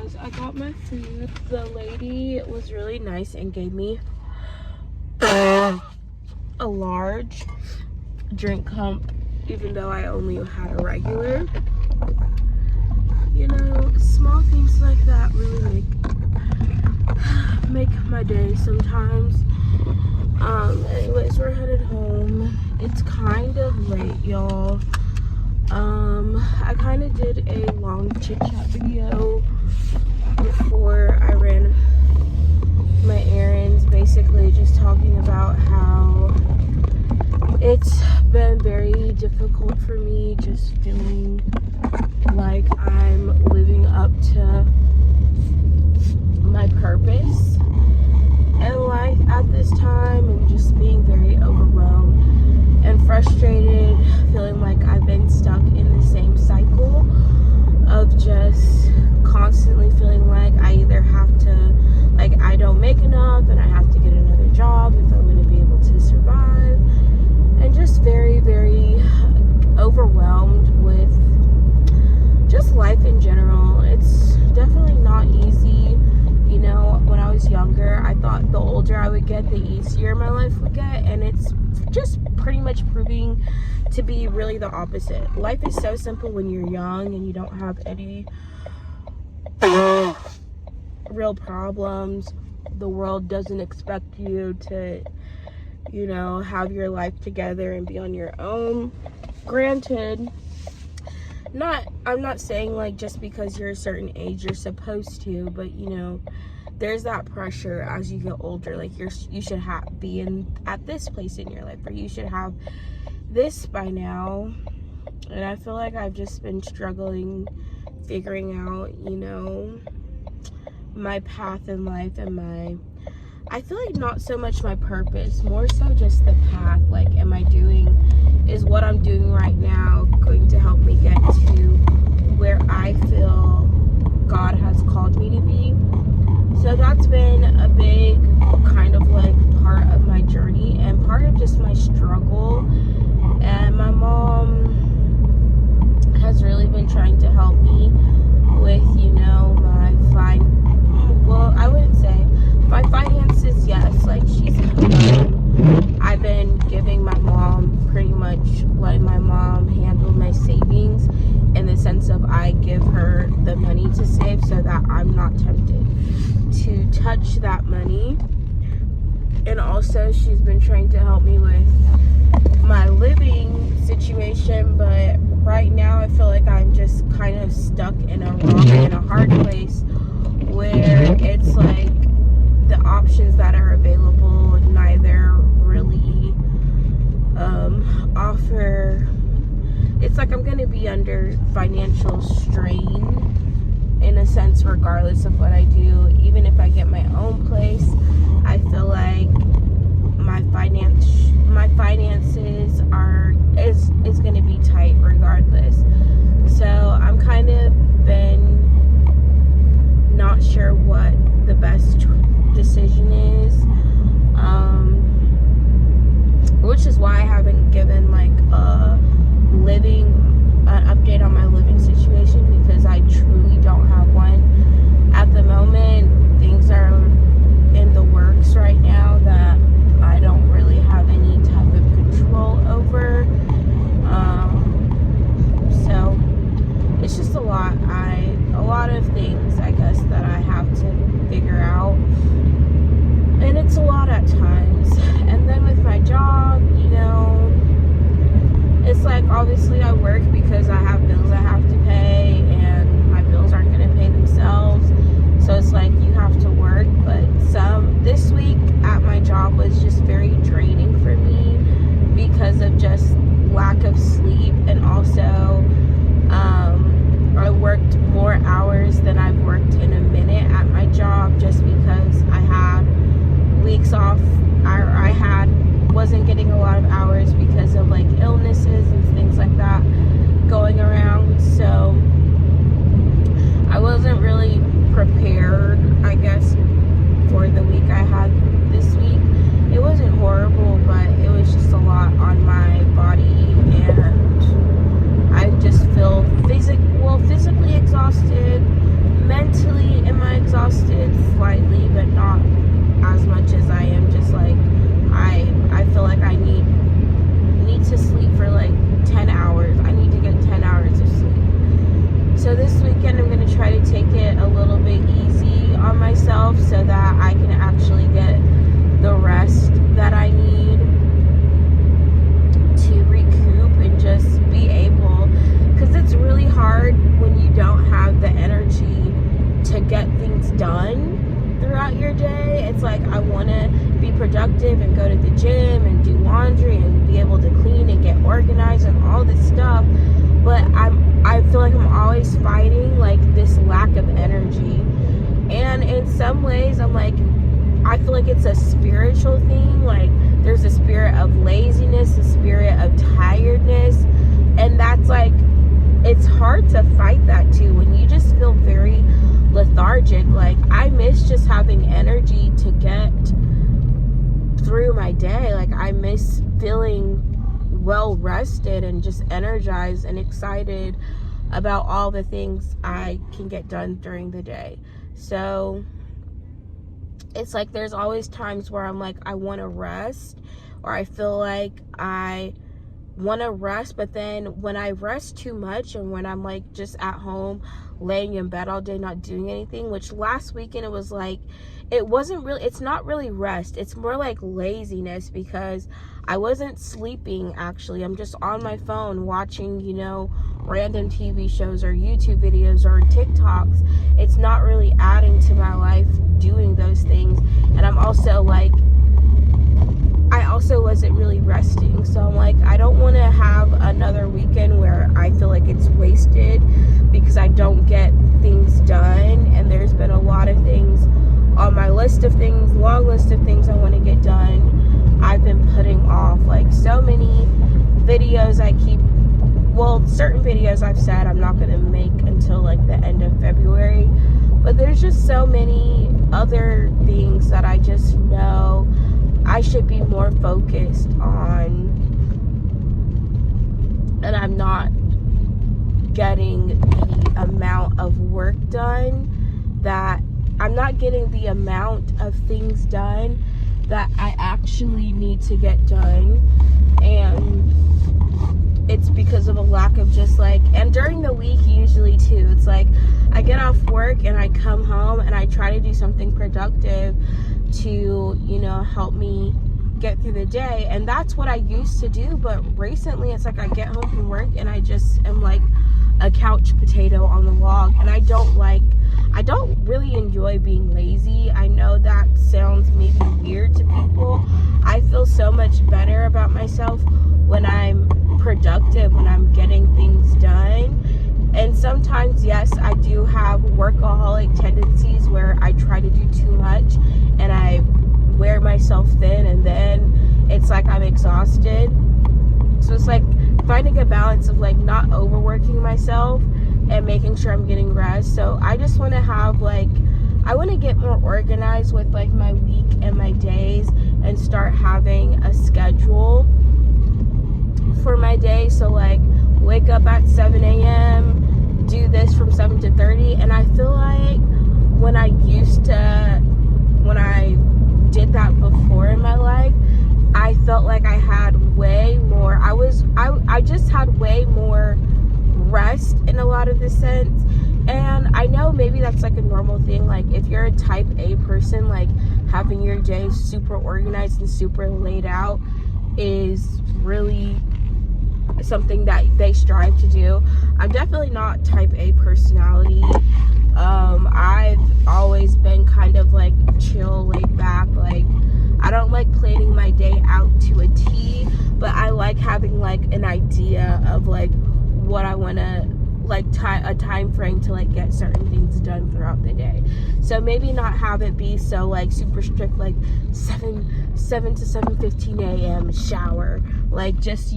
guys, I got my food. The lady was really nice and gave me a large drink cup, even though I only had a regular. You know, small things like that really make my day sometimes. Anyways, we're headed home. It's kind of late, y'all. I kind of did a long chit chat video before I ran my errands, basically just talking about how it's been very difficult for me, just feeling like I'm living up to my purpose in life at this time, and just being very overwhelmed and frustrated, feeling like I've been stuck in the same cycle of just constantly feeling like I either have to, like, I don't make enough and I have to get another job if I'm going to be able to survive, and just very, very overwhelmed with just life in general. It's definitely not easy. You know, when I was younger, I thought the older I would get, the easier my life would get, and it's just pretty much proving to be really the opposite. Life is so simple when you're young and you don't have any real problems. The world doesn't expect you to, you know, have your life together and be on your own. Granted, I'm not saying like just because you're a certain age you're supposed to, but you know, there's that pressure as you get older, like you should be at this place in your life, or you should have this by now. And I feel like I've just been struggling figuring out, you know, my path in life, and I feel like not so much my purpose, more so just the path. Like, is what I'm doing right now going to help me get to where I feel God has called me to be? So that's been a big kind of like part of my journey and part of just my struggle. And my mom has really been trying to help me with, you know, I wouldn't say my finances, yes, like I've been giving my mom, pretty much letting my mom handle my savings, in the sense of I give her the money to save so that I'm not tempted to touch that money. And also she's been trying to help me with my living situation, but right now I feel like I'm just kind of stuck in a rock and a hard place, where it's like the options that are available neither really offer. It's like I'm going to be under financial strain in a sense, regardless of what I do. Even if I get my own place, I feel like my finances is going to be tight regardless. So I'm kind of been not sure what the best decision is, which is why I haven't given like an update on my living situation, because I truly don't have one at the moment. Things are in the works right now that I don't really have any type of control over. So it's just a lot of things, I guess, that I have to figure out, and it's a lot at times. And then with my job, you know, it's like, obviously I work because I have bills I have to pay, and my bills aren't going to pay themselves, so it's like you have to work. But this week at my job was just very draining for me because of just lack of sleep, and also I worked more hours than I've worked in a minute at my job, just because I had weeks off. I wasn't getting a lot of hours because of like illnesses and things like that going around. So I wasn't really prepared, I guess, for the week I had this week. It wasn't horrible, but it was just a lot on my body, and I just feel physically exhausted, mentally So this weekend I'm going to try to take it a little bit easy on myself so that I can actually get the rest that I need to recoup and just be able, because it's really hard when you don't have the energy to get things done throughout your day. It's like I want to be productive and go to the gym and do laundry and be able to clean and get organized and all this stuff, but I feel like I'm always fighting like this lack of energy. And in some ways I'm like, I feel like it's a spiritual thing. Like there's a spirit of laziness, a spirit of tiredness, and that's like, it's hard to fight that too when you just feel very lethargic. Like I miss just having energy to get through my day. Like I miss feeling well rested and just energized and excited about all the things I can get done during the day. So it's like there's always times where I'm like, I want to rest, or I feel like I want to rest, but then when I rest too much and when I'm like just at home laying in bed all day not doing anything, which last weekend it was like, it's not really rest, it's more like laziness, because I wasn't sleeping actually. I'm just on my phone watching, random TV shows or YouTube videos or TikToks. It's not really adding to my life doing those things. And I'm also like, I also wasn't really resting. So I'm like, I don't want to have another weekend where I feel like it's wasted because I don't get things done. And there's been a lot of things on my list of things, long list of things I want to get done. I've been putting off like so many videos certain videos I've said I'm not going to make until like the end of February. But there's just so many other things that I just know I should be more focused on, and I'm not getting the amount of work done I'm not getting the amount of things done that I actually need to get done. And it's because of a lack of just like, and during the week usually too, it's like I get off work and I come home and I try to do something productive to, help me get through the day. And that's what I used to do. But recently it's like I get home from work and I just am like a couch potato on the log. And I don't really enjoy being lazy. I know that sounds maybe weird to people. I feel so much better about myself when I'm productive, when I'm getting things done. And sometimes, yes, I do have workaholic tendencies where I try to do too much and I wear myself thin, and then it's like I'm exhausted. So it's like finding a balance of like not overworking myself and making sure I'm getting rest. So I just want to have I want to get more organized with like my week and my days and start having a schedule for my day. So like wake up at 7 a.m, do this from 7 to 30. And I feel like when I did that before in my life, I felt like I had way more, I just had way more rest in a lot of the sense. And I know maybe that's like a normal thing, like if you're a type A person, like having your day super organized and super laid out is really something that they strive to do. I'm definitely not type A personality. I've always been kind of like chill, laid back. Like I don't like planning my day out to a T, but I like having like an idea of like what I want to, like a time frame to like get certain things done throughout the day. So maybe not have it be so like super strict, like 7 to 7:15 a.m. shower, like just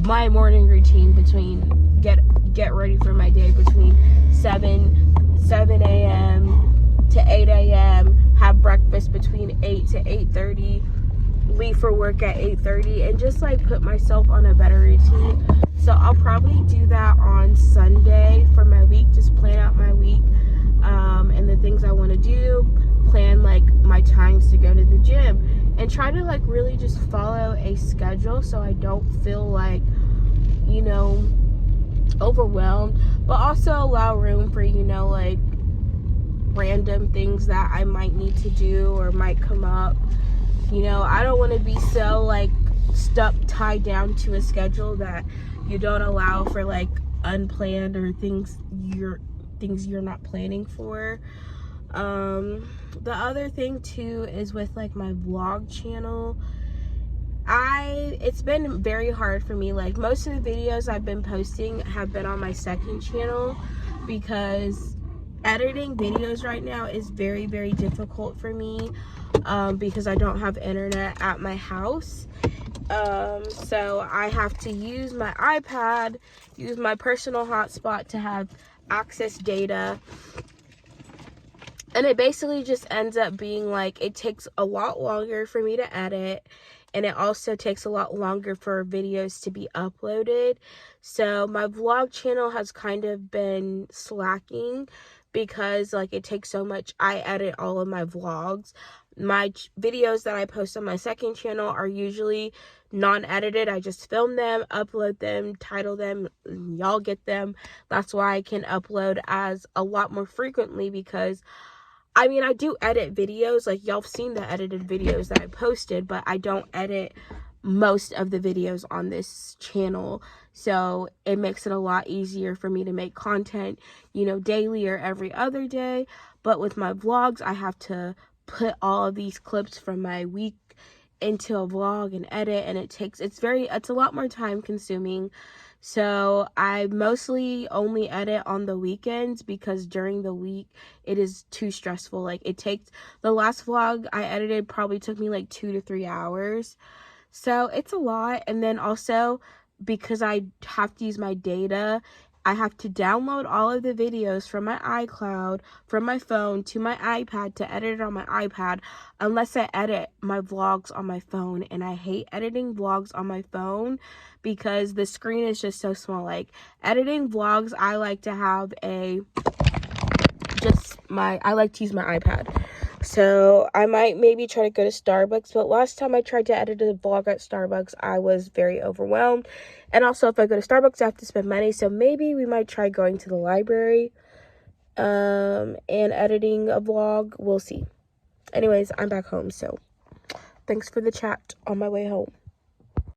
my morning routine between get ready for my day between 7 a.m. to 8 a.m, have breakfast between 8 to 8:30, leave for work at 8:30, and just like put myself on a better routine. So I'll probably do that on Sunday for my week, just plan out my week and the things I want to do, plan like my times to go to the gym, and try to like really just follow a schedule so I don't feel like overwhelmed, but also allow room for, you know, like random things that I might need to do or might come up. You know, I don't want to be so like stuck, tied down to a schedule that you don't allow for like unplanned or things you're not planning for. The other thing too is with like my vlog channel, it's been very hard for me. Like, most of the videos I've been posting have been on my second channel, because editing videos right now is very, very difficult for me, because I don't have internet at my house. So I have to use my iPad, use my personal hotspot to have access data. And it basically just ends up being like, it takes a lot longer for me to edit, and it also takes a lot longer for videos to be uploaded. So my vlog channel has kind of been slacking, because like it takes so much. I edit all of my vlogs. My videos that I post on my second channel are usually non-edited. I just film them, upload them, title them, and y'all get them. That's why I can upload as a lot more frequently, because I mean, I do edit videos. Like, y'all have seen the edited videos that I posted, but I don't edit most of the videos on this channel. So it makes it a lot easier for me to make content, you know, daily or every other day. But with my vlogs, I have to put all of these clips from my week into a vlog and edit, and it's a lot more time consuming. So I mostly only edit on the weekends, because during the week it is too stressful. Like, the last vlog I edited probably took me like 2 to 3 hours. So it's a lot. And then also, because I have to use my data, I have to download all of the videos from my iCloud, from my phone to my iPad to edit it on my iPad, unless I edit my vlogs on my phone. And I hate editing vlogs on my phone, because the screen is just so small. Like, editing vlogs, I like to have I like to use my iPad. So I might maybe try to go to Starbucks, but last time I tried to edit a vlog at Starbucks, I was very overwhelmed. And also, if I go to Starbucks, I have to spend money. So maybe we might try going to the library and editing a vlog. We'll see. Anyways, I'm back home, so thanks for the chat on my way home.